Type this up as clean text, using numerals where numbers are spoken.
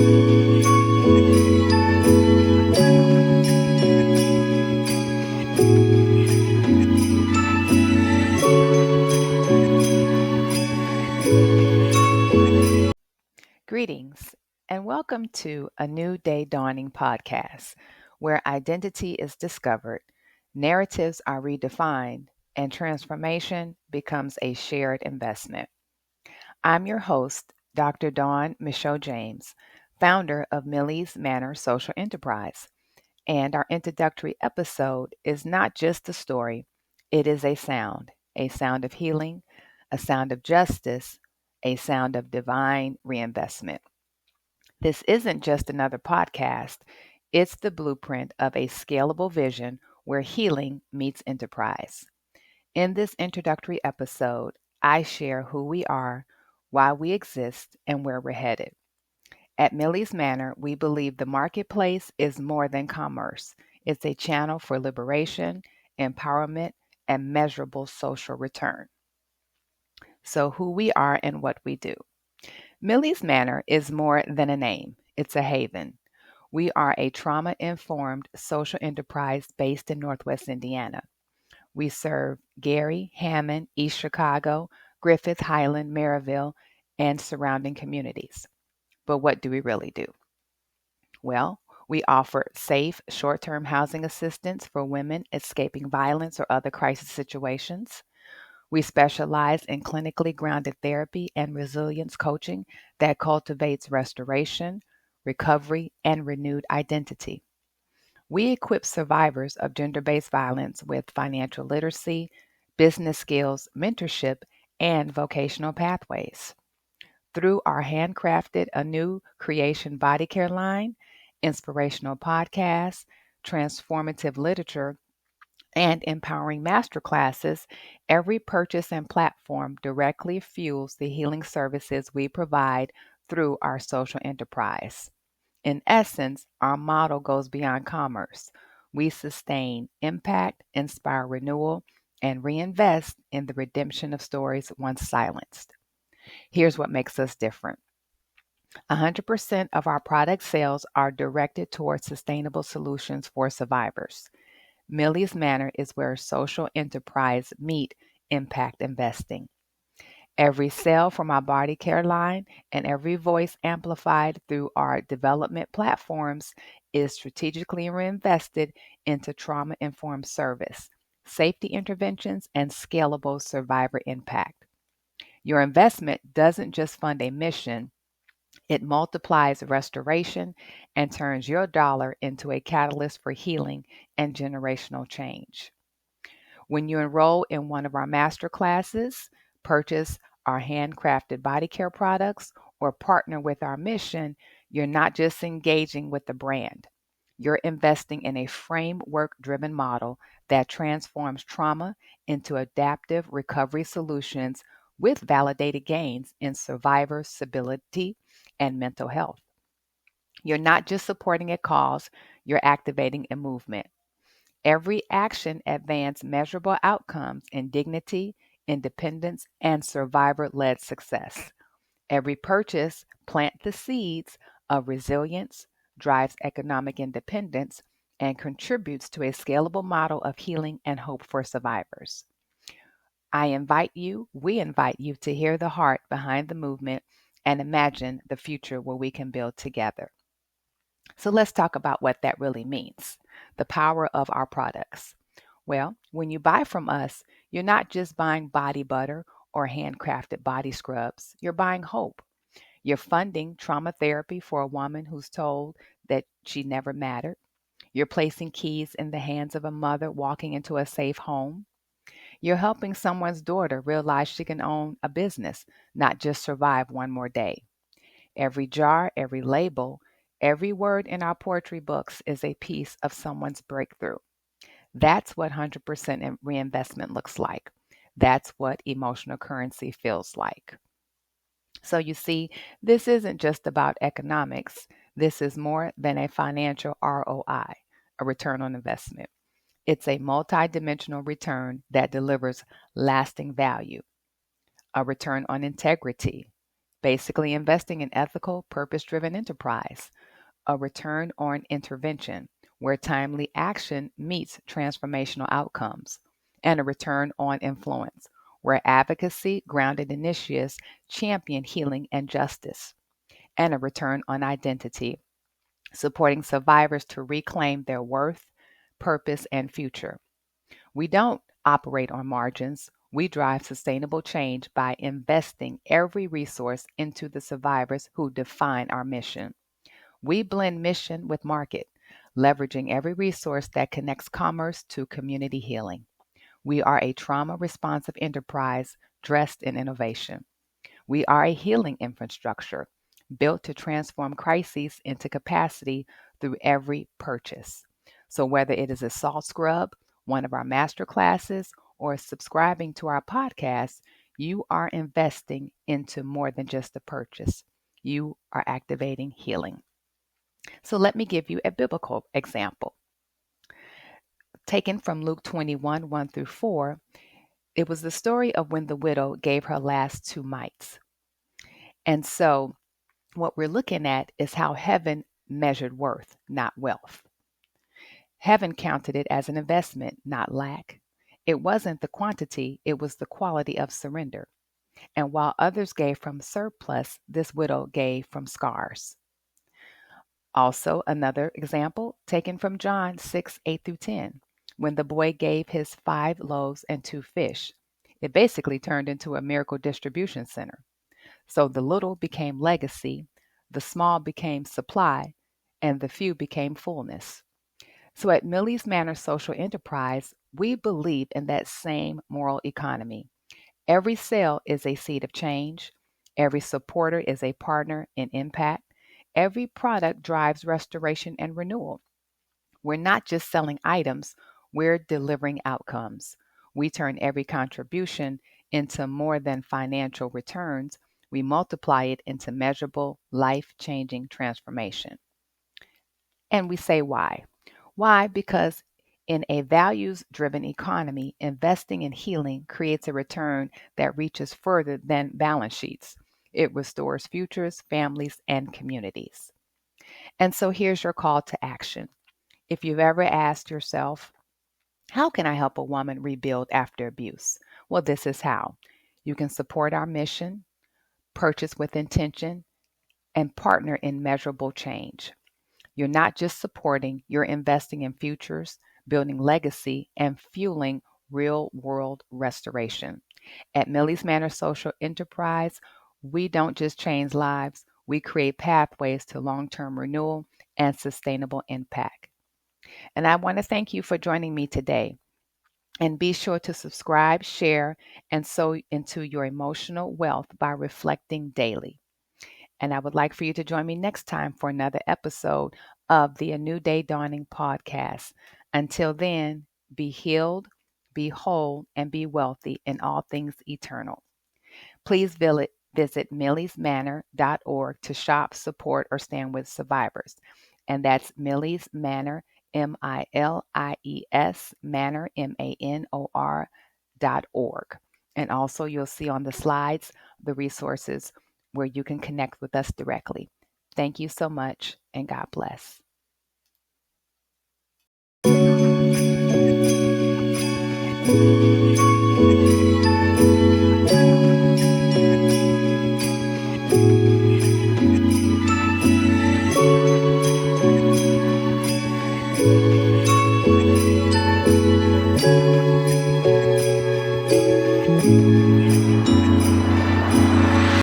Greetings, and welcome to a new Dae Dauning podcast where identity is discovered, narratives are redefined, and transformation becomes a shared investment. I'm your host, Dr. Dawn Michaux James, founder of Milie's Manor Social Enterprise. And our introductory episode is not just a story, it is a sound of healing, a sound of justice, a sound of divine reinvestment. This isn't just another podcast, it's the blueprint of a scalable vision where healing meets enterprise. In this introductory episode, I share who we are, why we exist, and where we're headed. At Milie's Manor, we believe the marketplace is more than commerce. It's a channel for liberation, empowerment, and measurable social return. So, who we are and what we do. Milie's Manor is more than a name, it's a haven. We are a trauma informed social enterprise based in Northwest Indiana. We serve Gary, Hammond, East Chicago, Griffith, Highland, Maryville, and surrounding communities. But what do we really do? Well, we offer safe, short term housing assistance for women escaping violence or other crisis situations. We specialize in clinically grounded therapy and resilience coaching that cultivates restoration, recovery, and renewed identity. We equip survivors of gender based violence with financial literacy, business skills, mentorship, and vocational pathways. Through our handcrafted, a new creation body care line, inspirational podcasts, transformative literature, and empowering masterclasses, every purchase and platform directly fuels the healing services we provide through our social enterprise. In essence, our model goes beyond commerce. We sustain impact, inspire renewal, and reinvest in the redemption of stories once silenced. Here's what makes us different. 100% of our product sales are directed towards sustainable solutions for survivors. Milie's Manor is where social enterprise meet impact investing. Every sale from our body care line and every voice amplified through our development platforms is strategically reinvested into trauma informed service, safety interventions, and scalable survivor impact. Your investment doesn't just fund a mission, it multiplies restoration and turns your dollar into a catalyst for healing and generational change. When you enroll in one of our master classes, purchase our handcrafted body care products, or partner with our mission, you're not just engaging with the brand. You're investing in a framework driven model that transforms trauma into adaptive recovery solutions with validated gains in survivor stability and mental health. You're not just supporting a cause, you're activating a movement. Every action advances measurable outcomes in dignity, independence, and survivor led success. Every purchase plants the seeds of resilience, drives economic independence, and contributes to a scalable model of healing and hope for survivors. We invite you to hear the heart behind the movement and imagine the future where we can build together. So let's talk about what that really means, the power of our products. Well, when you buy from us, you're not just buying body butter or handcrafted body scrubs, you're buying hope. You're funding trauma therapy for a woman who's told that she never mattered. You're placing keys in the hands of a mother walking into a safe home. You're helping someone's daughter realize she can own a business, not just survive one more day. Every jar, every label, every word in our poetry books is a piece of someone's breakthrough. That's what 100% reinvestment looks like. That's what emotional currency feels like. So you see, this isn't just about economics. This is more than a financial ROI, a return on investment. It's a multidimensional return that delivers lasting value, a return on integrity, basically investing in ethical, purpose-driven enterprise. A return on intervention, where timely action meets transformational outcomes. And a return on influence, where advocacy grounded initiatives champion healing and justice. And a return on identity, supporting survivors to reclaim their worth, purpose, and future. We don't operate on margins. We drive sustainable change by investing every resource into the survivors who define our mission. We blend mission with market, leveraging every resource that connects commerce to community healing. We are a trauma responsive enterprise dressed in innovation. We are a healing infrastructure built to transform crises into capacity through every purchase. So, whether it is a salt scrub, one of our master classes, or subscribing to our podcast, you are investing into more than just a purchase. You are activating healing. So, let me give you a biblical example. Taken from Luke 21 1 through 4, it was the story of when the widow gave her last two mites. And so, what we're looking at is how heaven measured worth, not wealth. Heaven counted it as an investment, not lack. It wasn't the quantity, it was the quality of surrender. And while others gave from surplus, this widow gave from scars. Also, another example taken from John 6 8 through 10, when the boy gave his 5 loaves and 2 fish. It basically turned into a miracle distribution center. So the little became legacy, the small became supply, and the few became fullness. So at Millie's Manor Social Enterprise, we believe in that same moral economy. Every sale is a seed of change. Every supporter is a partner in impact. Every product drives restoration and renewal. We're not just selling items, we're delivering outcomes. We turn every contribution into more than financial returns. We multiply it into measurable, life changing transformation. And we say why? Why? Because in a values driven economy, investing in healing creates a return that reaches further than balance sheets. It restores futures, families, and communities. And so here's your call to action. If you've ever asked yourself, how can I help a woman rebuild after abuse? Well, this is how. You can support our mission, purchase with intention, and partner in measurable change. You're not just supporting, you're investing in futures, building legacy, and fueling real world restoration. At Millie's Manor Social Enterprise, we don't just change lives, we create pathways to long term renewal and sustainable impact. And I want to thank you for joining me today. And be sure to subscribe, share, and sow into your emotional wealth by reflecting daily. And I would like for you to join me next time for another episode of the A New Dae Dawning podcast. Until then, be healed, be whole, and be wealthy in all things eternal. Please visit milliesmanor.org to shop, support, or stand with survivors. And that's Millie's Manor, MILIES, Manor, MANOR.org. And also, you'll see on the slides the resources where you can connect with us directly. Thank you so much, and God bless.